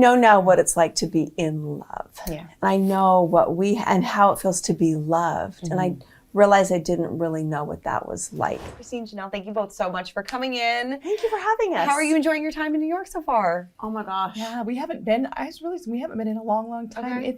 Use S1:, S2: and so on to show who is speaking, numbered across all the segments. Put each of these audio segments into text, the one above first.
S1: know now what it's like to be in love.
S2: Yeah.
S1: And I know and how it feels to be loved. And I realized I didn't really know what that was like.
S2: Christine, Janelle, thank you both so much for coming in.
S1: Thank you for having us.
S2: How are you enjoying your time in New York so far?
S1: Oh my gosh.
S3: Yeah, we haven't been in a long time.
S2: Okay.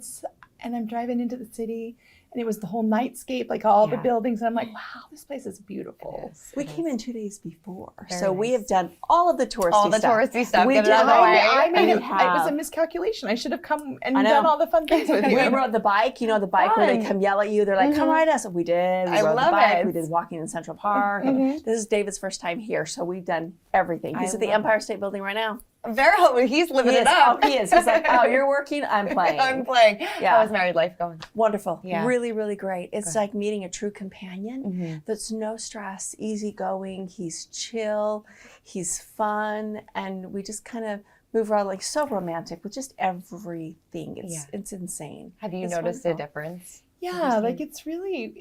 S3: And I'm driving into the city, and it was the whole nightscape, like all the buildings, and I'm like, wow, this place is beautiful.
S1: We came in 2 days before,
S2: Very
S1: so we
S2: nice.
S1: have done all of the touristy stuff.
S2: All the touristy stuff.
S1: We
S2: Get it
S1: did.
S2: out of the way.
S3: I made it. It
S1: have.
S3: was a miscalculation. I should have come and
S1: I know.
S3: done all the fun things with you.
S1: We rode the bike, you know, the bike where they
S2: Fun.
S1: come yell at you. They're like, come ride us. We did. We
S2: I
S1: rode
S2: love
S1: the bike.
S2: it.
S1: We did walking in Central Park. This is David's first time here, so we've done everything. He's
S2: I
S1: at the
S2: love
S1: Empire State Building right now.
S2: He's living
S1: He
S2: it
S1: is.
S2: up.
S1: Oh, he is. He's like, oh, you're working? I'm playing.
S2: I'm playing.
S1: Yeah.
S2: How's married life going?
S1: Wonderful.
S2: Yeah.
S1: Really, really great. It's like meeting a true companion that's no stress, easygoing. He's chill. He's fun. And we just kind of move around like so romantic with just everything. It's insane.
S2: Have you
S1: It's
S2: noticed
S1: wonderful.
S2: a difference?
S3: Yeah, like it's really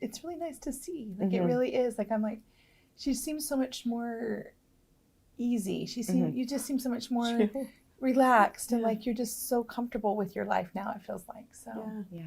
S3: nice to see. Like it really is. Like I'm like, she seems so much more easy. You just seem so much more relaxed and like you're just so comfortable with your life now. It feels like so.
S2: Yeah.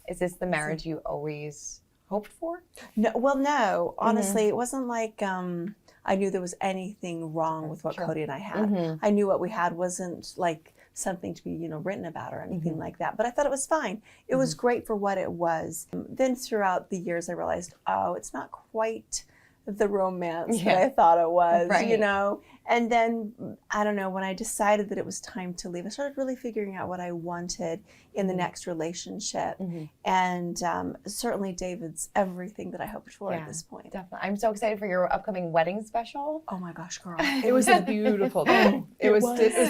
S2: Is this the marriage you always hoped for?
S1: No, well, no. Honestly, it wasn't like I knew there was anything wrong with what Kody and I had. I knew what we had wasn't like something to be, written about or anything like that. But I thought it was fine. It was great for what it was. Then throughout the years, I realized, oh, it's not quite the romance that I thought it was, And then, I don't know, when I decided that it was time to leave, I started really figuring out what I wanted in the next relationship. And certainly David's everything that I hoped for at this point.
S2: Definitely. I'm so excited for your upcoming wedding special.
S1: Oh my gosh, girl.
S3: It was a beautiful day. It was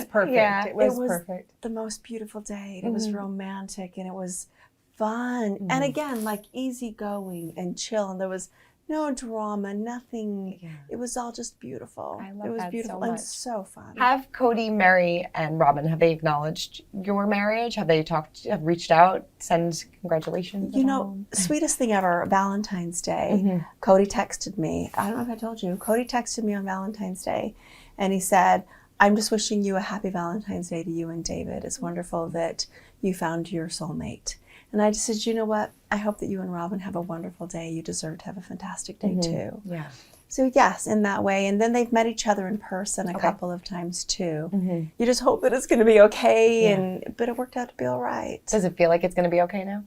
S3: perfect.
S2: Yeah.
S3: It was perfect.
S1: The most beautiful day. It was romantic and it was fun. And again, like easygoing and chill. And there was no drama, nothing. Yeah. It was all just beautiful.
S2: I love
S1: it was
S2: that
S1: beautiful
S2: so much.
S1: and so fun.
S2: Have Kody, Mary, and Robin, have they acknowledged your marriage? Have they have reached out, send congratulations?
S1: Sweetest thing ever, Valentine's Day. Kody texted me. I don't know if I told you. Kody texted me on Valentine's Day and he said, I'm just wishing you a happy Valentine's Day to you and David. It's wonderful that you found your soulmate. And I just said, you know what? I hope that you and Robin have a wonderful day. You deserve to have a fantastic day too.
S2: Yeah.
S1: So yes, in that way. And then they've met each other in person a couple of times too. You just hope that it's going to be okay. But it worked out to be all right.
S2: Does it feel like it's going to be okay now?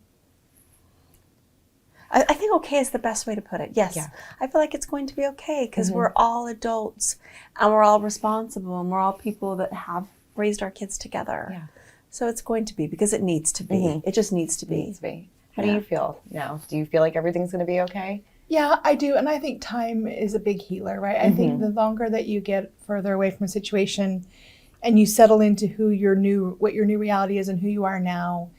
S1: I think okay is the best way to put it. Yes. Yeah. I feel like it's going to be okay because we're all adults and we're all responsible and we're all people that have raised our kids together. Yeah. So it's going to be because it needs to be. It just needs to be.
S2: How do you feel now? Do you feel like everything's going to be okay?
S3: Yeah, I do. And I think time is a big healer, right? I think the longer that you get further away from a situation and you settle into what your new reality is and who you are now,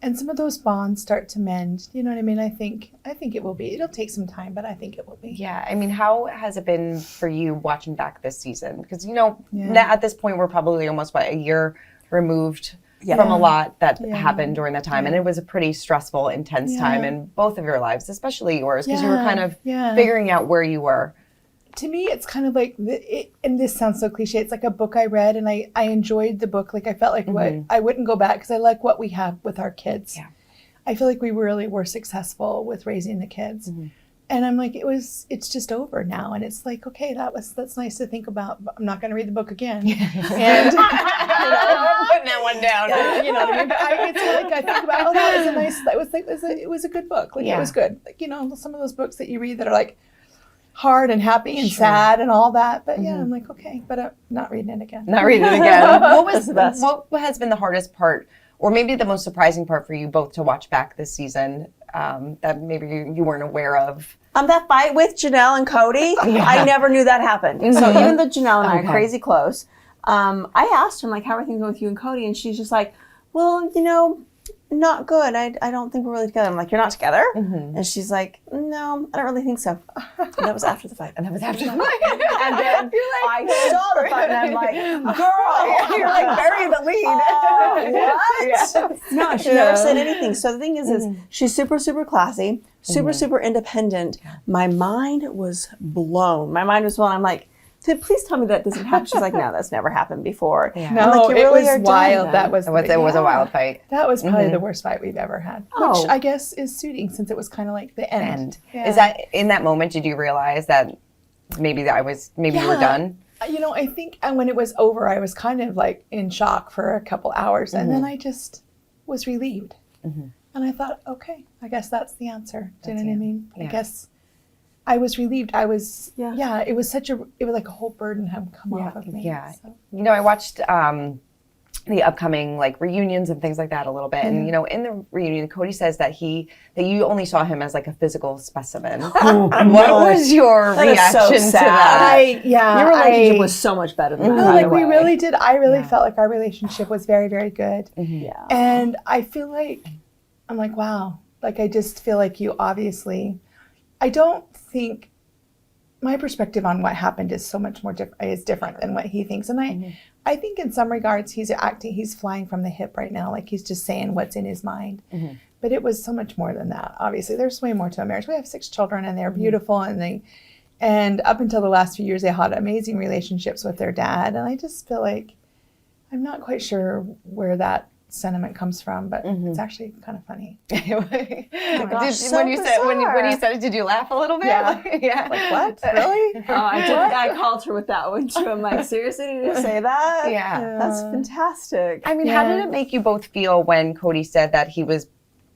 S3: and some of those bonds start to mend, you know what I mean? I think it will be. It'll take some time, but I think it will be.
S2: Yeah. I mean, how has it been for you watching back this season? Because, at this point, we're probably almost, a year removed from a lot that happened during that time. And it was a pretty stressful, intense time in both of your lives, especially yours, because you were kind of figuring out where you were.
S3: To me, it's kind of like, and this sounds so cliche, it's like a book I read and I enjoyed the book. Like I felt like I wouldn't go back because I like what we have with our kids. Yeah. I feel like we really were successful with raising the kids. And I'm like, it's just over now. And it's like, okay, that's nice to think about. But I'm not going to read the book again. And
S2: I'm putting that one down.
S3: You know what I mean? But it's like I think about, it was a good book. Like it was good. Like, some of those books that you read that are like hard and happy and sad and all that. But I'm like, okay, but I'm not reading it again.
S2: Not reading it again. What has been the hardest part, or maybe the most surprising part for you both to watch back this season that maybe you weren't aware of?
S1: That fight with Janelle and Kody, I never knew that happened. So even though Janelle and I are crazy close, I asked him, like, how are things going with you and Kody? And she's just like, well, not good. I don't think we're really together. I'm like, you're not together? And she's like, no, I don't really think so. And that was after the fight.
S2: And then
S1: I saw the fight and I'm like, girl,
S2: you're like, bury the lead.
S1: What? No, she never said anything. So the thing is she's super, super classy, super, super independent. My mind was blown. I'm like, please tell me that doesn't happen. She's like, no, that's never happened before.
S2: Yeah.
S3: No,
S1: like,
S3: it was wild. That was
S2: it was a wild fight.
S3: That was probably the worst fight we've ever had, which I guess is suiting since it was kind of like the end.
S2: Yeah. Is that in that moment? Did you realize that maybe you were done?
S3: You know, I think when it was over, I was kind of like in shock for a couple hours, and then I just was relieved, and I thought, okay, I guess that's the answer. Do you know what I mean? Yeah. I guess. I was relieved. It was like a whole burden had come off of me. Yeah. So.
S2: You know, I watched the upcoming like reunions and things like that a little bit. And, you know, in the reunion, Kody says that you only saw him as like a physical specimen. What was your reaction to that?
S1: Your relationship was so much better than that.
S3: No, like we really did. I really felt like our relationship was very, very good.
S1: Yeah.
S3: And I feel like, I'm like, wow. Like, I just feel like you obviously, I don't think my perspective on what happened is so much more different than what he thinks. And I think in some regards he's flying from the hip right now. Like he's just saying what's in his mind. But it was so much more than that. Obviously, there's way more to a marriage. We have 6 children and they're beautiful, and up until the last few years they had amazing relationships with their dad. And I just feel like I'm not quite sure where that sentiment comes from, but it's actually kind of funny.
S2: When you said it, did you laugh a little bit?
S3: Yeah. Like, what? Really?
S1: Oh, I did. I called her with that one too. I'm like, seriously, did you say that?
S2: Yeah.
S1: That's fantastic.
S2: I mean, how did it make you both feel when Kody said that he was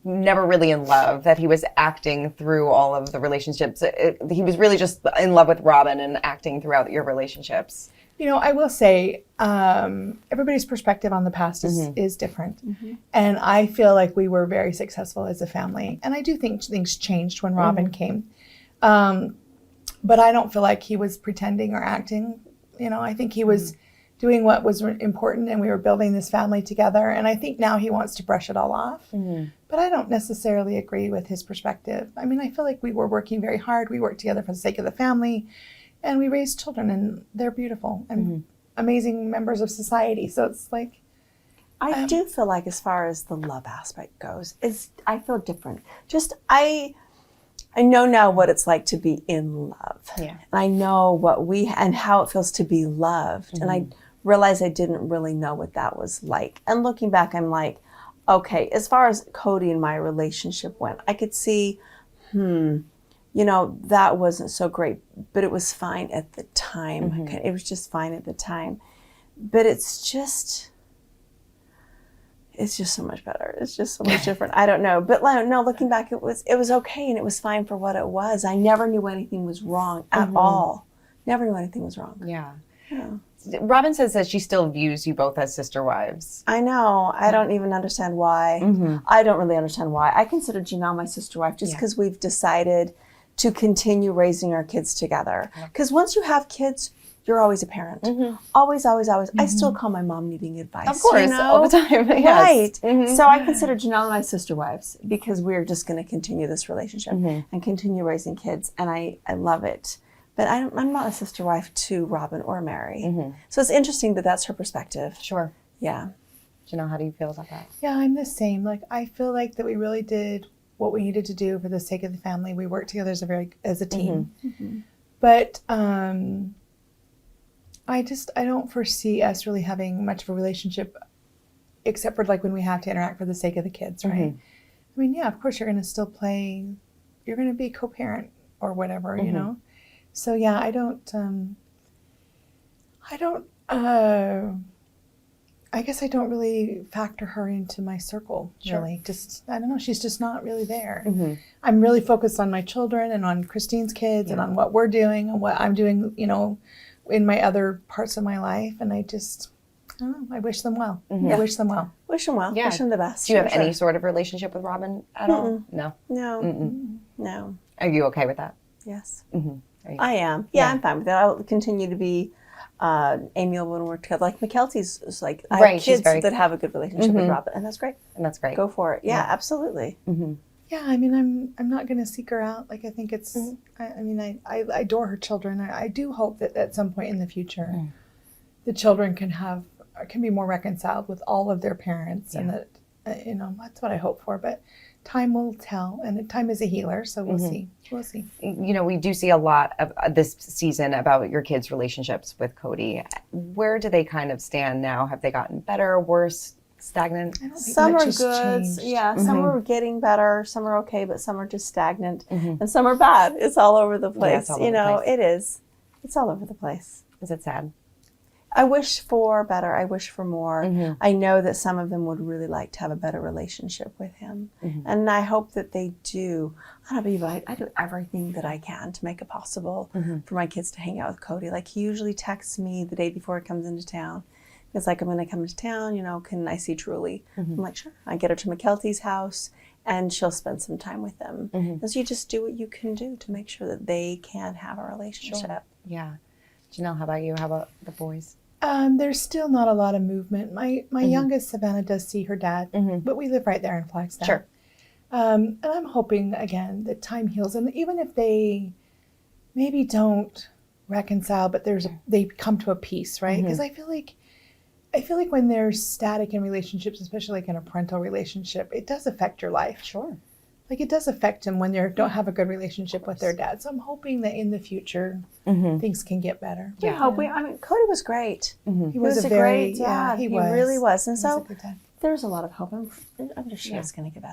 S2: never really in love, that he was acting through all of the relationships? He was really just in love with Robin and acting throughout your relationships.
S3: You know, I will say everybody's perspective on the past is different. And I feel like we were very successful as a family. And I do think things changed when Robin came. But I don't feel like he was pretending or acting. You know, I think he was doing what was important, and we were building this family together. And I think now he wants to brush it all off. But I don't necessarily agree with his perspective. I mean, I feel like we were working very hard. We worked together for the sake of the family. And we raised children, and they're beautiful and amazing members of society. So it's like...
S1: I do feel like as far as the love aspect goes, I feel different. Just, I know now what it's like to be in love. Yeah. And I know and how it feels to be loved. And I realized I didn't really know what that was like. And looking back, I'm like, okay, as far as Kody and my relationship went, I could see, you know, that wasn't so great, but it was fine at the time. It was just fine at the time. But it's just so much better. It's just so much different. I don't know. But no, looking back, it was okay, and it was fine for what it was. I never knew anything was wrong at all. Never knew anything was wrong.
S2: Yeah. Robin says that she still views you both as sister wives.
S1: I know. I don't even understand why. I don't really understand why. I consider Janelle my sister wife just because we've decided to continue raising our kids together. Because once you have kids, you're always a parent. Always, always, always. I still call my mom needing advice.
S2: Of course, all the time.
S1: Yes. Right. So I consider Janelle and I sister wives because we're just going to continue this relationship and continue raising kids. And I love it. But I'm not a sister wife to Robin or Mary. So it's interesting that that's her perspective.
S2: Sure.
S1: Yeah.
S2: Janelle, how do you feel about that?
S3: Yeah, I'm the same. Like, I feel like that we really did what we needed to do for the sake of the family. We worked together as a team. But I don't foresee us really having much of a relationship except for like when we have to interact for the sake of the kids, right? I mean, yeah, of course you're going to still play, you're going to be co-parent or whatever, you know? So yeah, I guess I don't really factor her into my circle, really. Just, I don't know, she's just not really there. I'm really focused on my children and on Christine's kids and on what we're doing and what I'm doing, you know, in my other parts of my life. And I don't know, I wish them well. I wish them well.
S1: Wish them well. Yeah. Wish them the best.
S2: Do you have any sort of relationship with Robin at all? No?
S1: No.
S2: Are you okay with that?
S1: Yes. I am. Yeah, I'm fine with that. I'll continue to be amiable when we're together. Like McKelty's is like, I have kids that have a good relationship with Robin, and that's great. Go for it. Yeah, absolutely.
S3: Yeah, I mean, I'm not going to seek her out. Like, I think it's, I mean, I adore her children. I do hope that at some point in the future, the children can be more reconciled with all of their parents, and that that's what I hope for. But time will tell, and time is a healer, so we'll see. We'll see.
S2: We do see a lot of this season about your kids' relationships with Kody. Where do they kind of stand now? Have they gotten better, worse, stagnant?
S3: I don't think
S1: Some
S3: much
S1: are
S3: has
S1: good,
S3: changed.
S1: some are getting better, some are okay, but some are just stagnant, and some are bad. It's all over the place.
S2: it's all over the place.
S1: It is. It's all over the place.
S2: Is it sad?
S1: I wish for better. I wish for more. I know that some of them would really like to have a better relationship with him. And I hope that they do. I do everything that I can to make it possible for my kids to hang out with Kody. Like, he usually texts me the day before he comes into town. It's like, I'm going to come into town, can I see Truly? I'm like, sure. I get her to McKelty's house, and she'll spend some time with them. And so you just do what you can do to make sure that they can have a relationship.
S2: Sure. Yeah. Janelle, how about you? How about the boys?
S3: There's still not a lot of movement. My youngest, Savannah, does see her dad, but we live right there in Flagstaff.
S2: Sure.
S3: And I'm hoping, again, that time heals. And even if they maybe don't reconcile, but they come to a peace, right? Because I feel like when there's static in relationships, especially like in a parental relationship, it does affect your life.
S2: Sure.
S3: Like, it does affect them when they don't have a good relationship with their dad. So I'm hoping that in the future, things can get better.
S1: We hope. Kody was great.
S3: He was a great dad.
S1: He really was. And
S3: He was a
S1: so
S3: good dad.
S1: there's a lot of hope. I'm just sure it's going to get better.